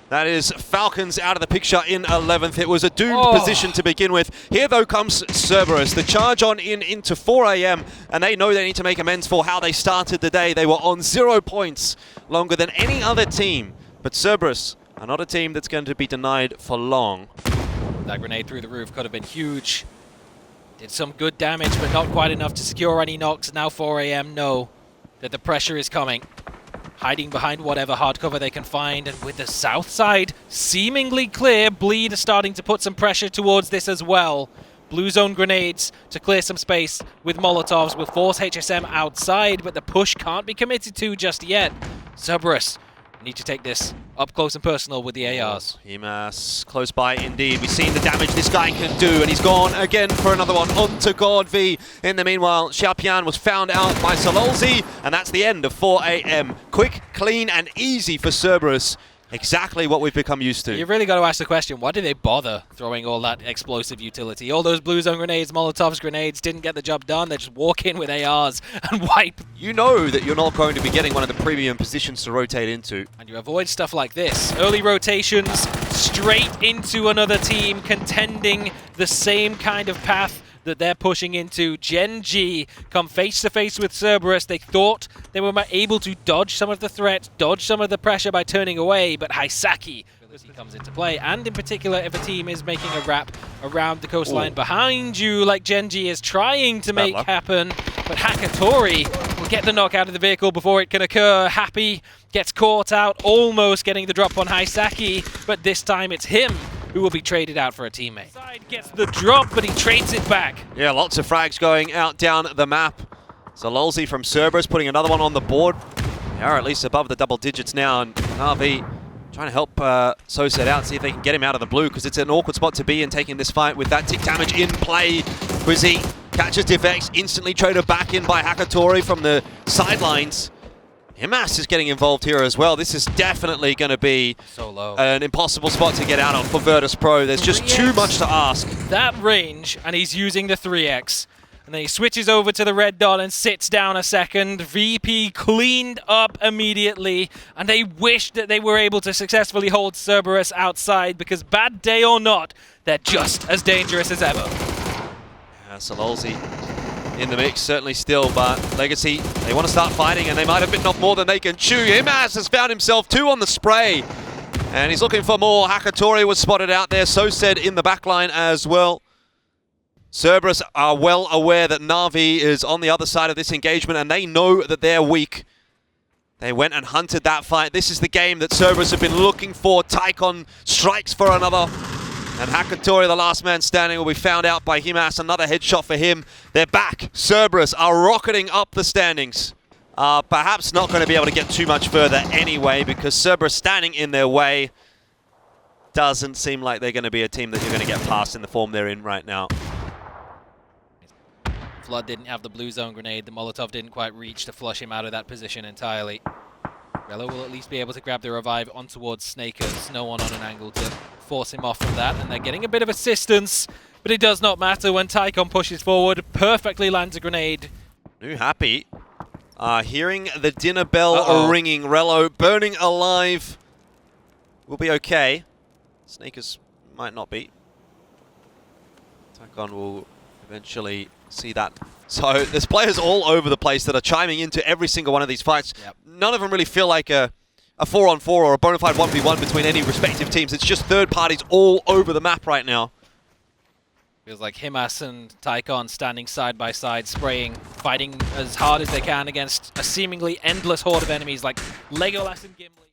That is Falcons out of the picture in 11th. It was a doomed position to begin with. Here, though, comes Cerberus. The charge on into 4 AM, and they know they need to make amends for how they started the day. They were on 0 points longer than any other team. But Cerberus are not a team that's going to be denied for long. That grenade through the roof could have been huge. Did some good damage, but not quite enough to secure any knocks. Now 4 AM know that the pressure is coming. Hiding behind whatever hard cover they can find, and with the south side seemingly clear, Bleed is starting to put some pressure towards this as well. Blue zone grenades to clear some space with Molotovs will force HSM outside, but the push can't be committed to just yet. Cerberus need to take this up close and personal with the ARs. Himass close by indeed. We've seen the damage this guy can do, and he's gone again for another one onto God V. In the meanwhile, Xiaopian was found out by Sololzy, and that's the end of 4 AM. Quick, clean, and easy for Cerberus. Exactly what we've become used to. You really got to ask the question, why did they bother throwing all that explosive utility? All those blue zone grenades, Molotov's grenades didn't get the job done. They just walk in with ARs and wipe. You know that you're not going to be getting one of the premium positions to rotate into. And you avoid stuff like this. Early rotations straight into another team contending the same kind of path that they're pushing into. Gen G come face to face with Cerberus. They thought they were able to dodge some of the threat, dodge some of the pressure by turning away, but HaiSaki comes into play, and in particular if a team is making a wrap around the coastline behind you like Gen G is trying to make happen, but Hakatori will get the knock out of the vehicle before it can occur. Happy gets caught out, almost getting the drop on HaiSaki, but this time it's him who will be traded out for a teammate. Side gets the drop, but he trades it back. Yeah, lots of frags going out down the map. Sololzy from Cerberus putting another one on the board. They are at least above the double digits now, and RV trying to help Soset out, see if they can get him out of the blue, because it's an awkward spot to be in taking this fight with that tick damage in play. Quizzy catches Defex, instantly traded back in by Hakatori from the sidelines. Himass is getting involved here as well. This is definitely going to be so low, an impossible spot to get out of for Virtus.pro. There's just too much to ask. That range, and he's using the 3x. And then he switches over to the red dot and sits down a second. VP cleaned up immediately, and they wished that they were able to successfully hold Cerberus outside, because bad day or not, they're just as dangerous as ever. Sololzy in the mix, certainly still, but Legacy, they want to start fighting, and they might have bitten off more than they can chew. Himass has found himself 2 on the spray, and he's looking for more. Hakatori was spotted out there, so said in the backline as well. Cerberus are well aware that Na'Vi is on the other side of this engagement, and they know that they're weak. They went and hunted that fight. This is the game that Cerberus have been looking for. Taikonn strikes for another. And Hakatori, the last man standing, will be found out by Himass. Another headshot for him. They're back. Cerberus are rocketing up the standings. Perhaps not going to be able to get too much further anyway, because Cerberus standing in their way doesn't seem like they're going to be a team that you're going to get past in the form they're in right now. Flood didn't have the blue zone grenade. The Molotov didn't quite reach to flush him out of that position entirely. Rello will at least be able to grab the revive on towards Snakers. No one on an angle to force him off from that, and they're getting a bit of assistance, but it does not matter when Taikonn pushes forward, perfectly lands a grenade. New Happy, hearing the dinner bell ringing. Rello burning alive. Will be okay. Snakers might not be. Taikonn will eventually see that. So there's players all over the place that are chiming into every single one of these fights. None of them really feel like a 4-on-4 or a bona fide 1v1 between any respective teams. It's just third parties all over the map right now. Feels like Himass and Taikonn standing side by side, spraying, fighting as hard as they can against a seemingly endless horde of enemies like Legolas and Gimli.